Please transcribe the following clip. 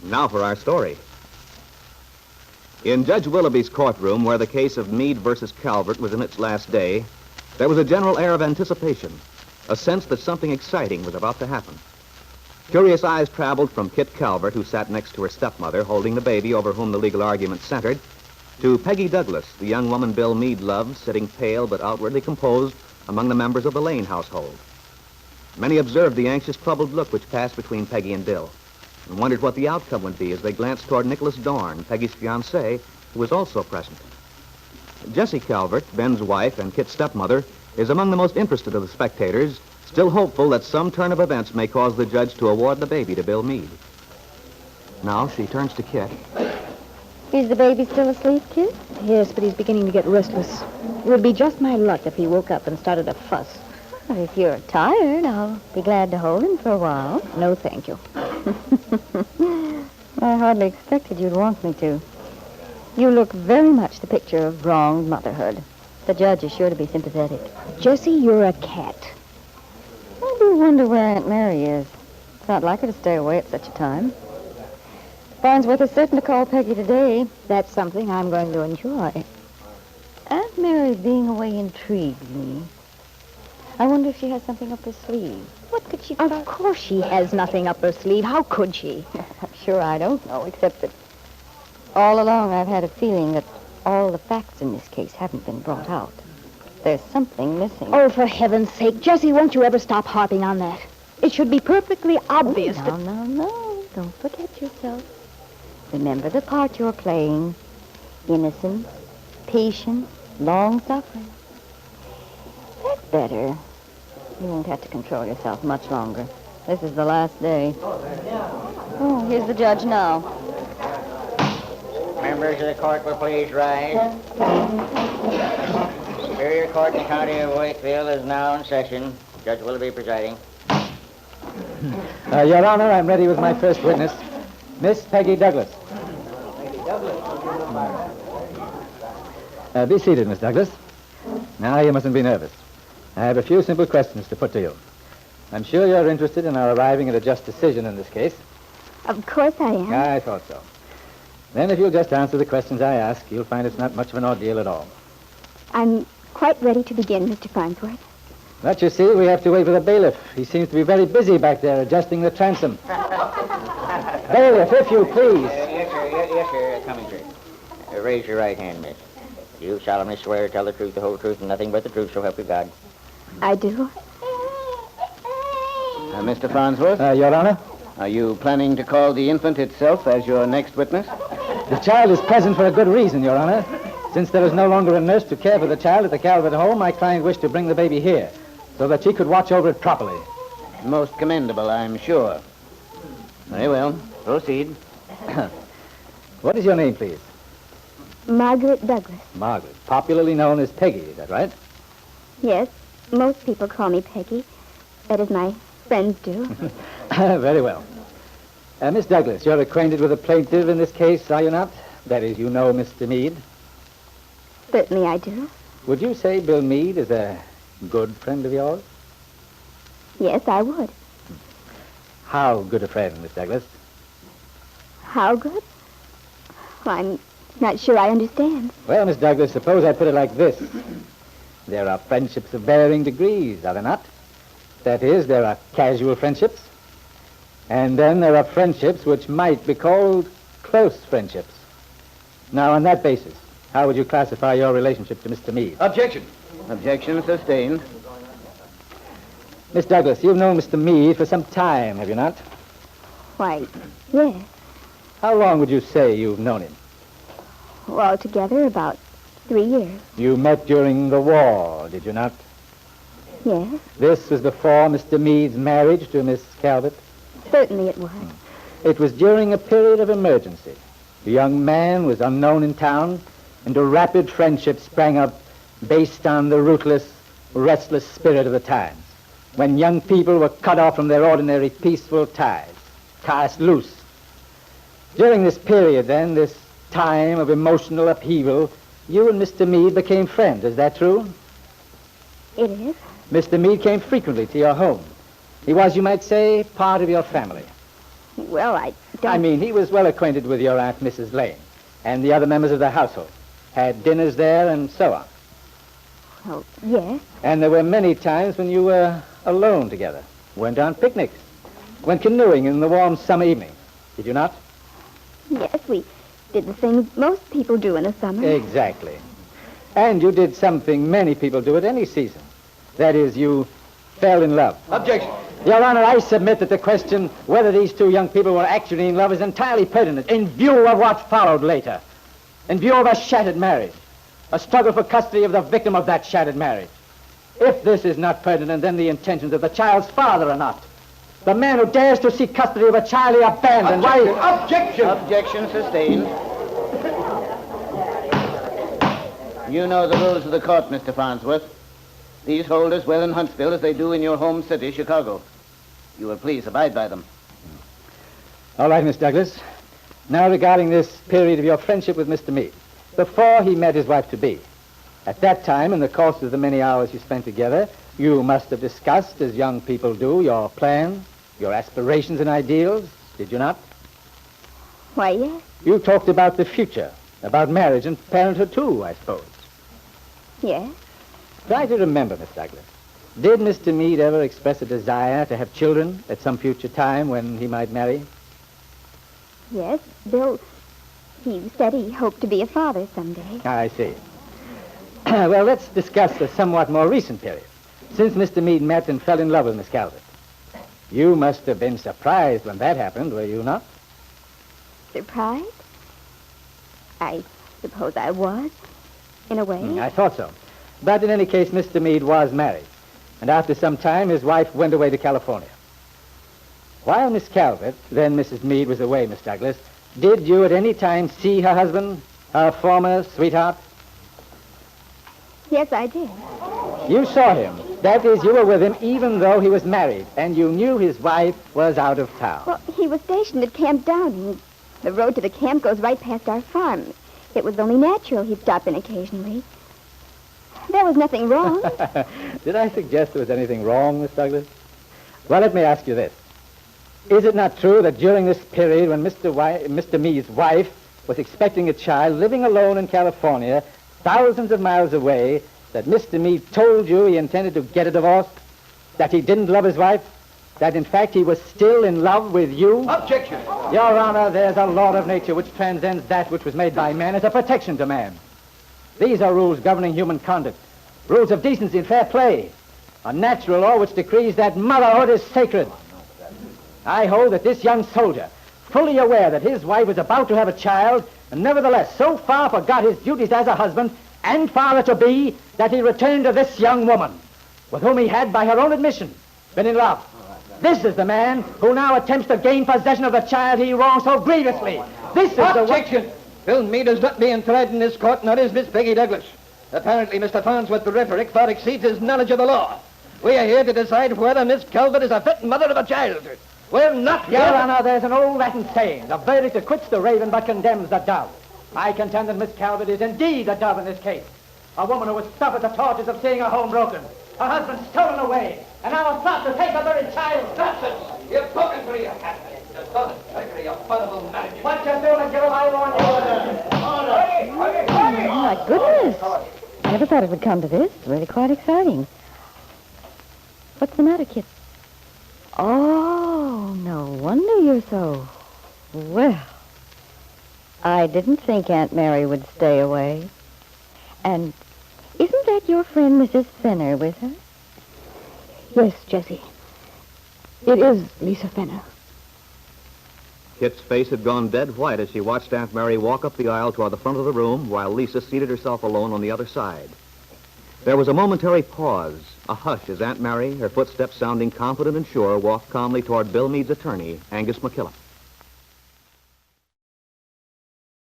Now for our story. In Judge Willoughby's courtroom, where the case of Meade versus Calvert was in its last day, there was a general air of anticipation, a sense that something exciting was about to happen. Curious eyes traveled from Kit Calvert, who sat next to her stepmother, holding the baby over whom the legal argument centered, to Peggy Douglas, the young woman Bill Meade loved, sitting pale but outwardly composed among the members of the Lane household. Many observed the anxious, troubled look which passed between Peggy and Bill, and wondered what the outcome would be as they glanced toward Nicholas Dorn, Peggy's fiancé, who was also present. Jessie Calvert, Ben's wife and Kit's stepmother, is among the most interested of the spectators, still hopeful that some turn of events may cause the judge to award the baby to Bill Meade. Now she turns to Kit. Is the baby still asleep, Kit? Yes, but he's beginning to get restless. It would be just my luck if he woke up and started a fuss. Well, if you're tired, I'll be glad to hold him for a while. No, thank you. I hardly expected you'd want me to. You look very much the picture of wronged motherhood. The judge is sure to be sympathetic. Jessie, you're a cat. I do wonder where Aunt Mary is. It's not like her to stay away at such a time. Farnsworth is certain to call Peggy today. That's something I'm going to enjoy. Aunt Mary being away intrigues me. I wonder if she has something up her sleeve. What could she... Of course she has nothing up her sleeve. How could she? I'm sure I don't know, except that all along I've had a feeling that all the facts in this case haven't been brought out. There's something missing. Oh, for heaven's sake, Jessie, won't you ever stop harping on that? It should be perfectly obvious that... No. Don't forget yourself. Remember the part you're playing. Innocence, patience, long-suffering. That's better. You won't have to control yourself much longer. This is the last day. Oh, here's the judge now. Members of the court will please rise. Superior Court in the County of Wakefield is now in session. Judge Willoughby presiding. Your Honor, I'm ready with my first witness, Miss Peggy Douglas. Be seated, Miss Douglas. Now, you mustn't be nervous. I have a few simple questions to put to you. I'm sure you're interested in our arriving at a just decision in this case. Of course I am. I thought so. Then if you'll just answer the questions I ask, you'll find it's not much of an ordeal at all. I'm quite ready to begin, Mr. Farnsworth. But you see, we have to wait for the bailiff. He seems to be very busy back there adjusting the transom. Bailiff, if you please. Yes, sir. Coming, sir. Raise your right hand, miss. You solemnly swear to tell the truth, the whole truth, and nothing but the truth, so help you God. I do. Mr. Farnsworth? Your Honor? Are you planning to call the infant itself as your next witness? The child is present for a good reason, Your Honor. Since there is no longer a nurse to care for the child at the Calvert home, my client wished to bring the baby here so that she could watch over it properly. Most commendable, I'm sure. Very well. Proceed. What is your name, please? Margaret Douglas. Margaret, popularly known as Peggy, is that right? Yes, most people call me Peggy. That is, my friends do. Very well. Miss Douglas, you're acquainted with the plaintiff in this case, are you not? That is, you know Mr. Meade. Certainly I do. Would you say Bill Meade is a good friend of yours? Yes, I would. How good a friend, Miss Douglas? How good? Well, I'm not sure I understand. Well, Miss Douglas, suppose I put it like this. There are friendships of varying degrees, are there not? That is, there are casual friendships, and then there are friendships which might be called close friendships. Now, on that basis, how would you classify your relationship to Mr. Meade? Objection. Objection sustained. Miss Douglas, you've known Mr. Meade for some time, have you not? Why, yes. How long would you say you've known him? Well, altogether, about 3 years. You met during the war, did you not? Yes, This was before Mr. Meade's marriage to Miss Calvert? certainly it was. It was during a period of emergency. The young man was unknown in town, and a rapid friendship sprang up based on the ruthless, restless spirit of the times, when young people were cut off from their ordinary peaceful ties, cast loose. During this period, then, this time of emotional upheaval, you and Mr. Meade became friends. Is that true? It is? Mr. Meade came frequently to your home. He was, you might say, part of your family. Well, I don't... I mean, he was well acquainted with your Aunt Mrs. Lane and the other members of the household. Had dinners there and so on. Oh, yes. And there were many times when you were alone together. Went on picnics. Went canoeing in the warm summer evenings. Did you not? Yes, we did the things most people do in the summer. Exactly. And you did something many people do at any season. That is, you fell in love. Objection. Your Honor, I submit that the question whether these two young people were actually in love is entirely pertinent in view of what followed later. In view of a shattered marriage. A struggle for custody of the victim of that shattered marriage. If this is not pertinent, then the intentions of the child's father are not. The man who dares to seek custody of a child he abandoned. Objection! Objection sustained. You know the rules of the court, Mr. Farnsworth. These hold as well in Huntsville as they do in your home city, Chicago. You will please abide by them. All right, Miss Douglas. Now regarding this period of your friendship with Mr. Meade. Before he met his wife-to-be. At that time, in the course of the many hours you spent together, you must have discussed, as young people do, your plans, your aspirations and ideals, did you not? Why, yes. You talked about the future, about marriage and parenthood, too, I suppose. Yes. Try to remember, Miss Douglas. Did Mr. Meade ever express a desire to have children at some future time when he might marry? Yes, Bill, he said he hoped to be a father someday. I see. Well, let's discuss a somewhat more recent period, since Mr. Meade met and fell in love with Miss Calvert. You must have been surprised when that happened, were you not? Surprised? I suppose I was, in a way. I thought so. But in any case, Mr. Meade was married, and after some time, his wife went away to California. While Miss Calvert, then Mrs. Meade, was away, Miss Douglas, did you at any time see her husband, her former sweetheart? Yes, I did. You saw him. That is, you were with him even though he was married, and you knew his wife was out of town. Well, he was stationed at Camp Downing. The road to the camp goes right past our farm. It was only natural he'd stop in occasionally. There was nothing wrong. Did I suggest there was anything wrong, Miss Douglas? Well, let me ask you this. Is it not true that during this period when Mr. Meade's wife was expecting a child, living alone in California, thousands of miles away, that Mr. Meade told you he intended to get a divorce? That he didn't love his wife? That, in fact, he was still in love with you? Objection! Your Honor, there's a law of nature which transcends that which was made by man as a protection to man. These are rules governing human conduct, rules of decency and fair play, a natural law which decrees that motherhood is sacred. I hold that this young soldier, fully aware that his wife was about to have a child, and nevertheless so far forgot his duties as a husband and father-to-be that he returned to this young woman, with whom he had, by her own admission, been in love. This is the man who now attempts to gain possession of the child he wronged so grievously. This is Objection! Bill Meade is not being tried in this court, nor is Miss Peggy Douglas. Apparently, Mr. Farnsworth, the rhetoric, far exceeds his knowledge of the law. We are here to decide whether Miss Calvert is a fit mother of a child. We're not Your here... Honor, there's an old Latin saying, the verdict acquits the raven but condemns the dove. I contend that Miss Calvert is indeed a dove in this case. A woman who has suffered the tortures of seeing her home broken, her husband stolen away, and now a plot to take her very child. Nonsense! You're talking for your hat. You're talking trickery, abominable marriage. What you doing, Joe? I want you. Oh, my goodness. I never thought it would come to this. It's really quite exciting. What's the matter, kid? Oh, no wonder you're so... Well, I didn't think Aunt Mary would stay away. And isn't that your friend, Mrs. Fenner, with her? Yes, Jessie. It is Lisa Fenner. Kit's face had gone dead white as she watched Aunt Mary walk up the aisle toward the front of the room while Lisa seated herself alone on the other side. There was a momentary pause, a hush as Aunt Mary, her footsteps sounding confident and sure, walked calmly toward Bill Meade's attorney, Angus McKillop.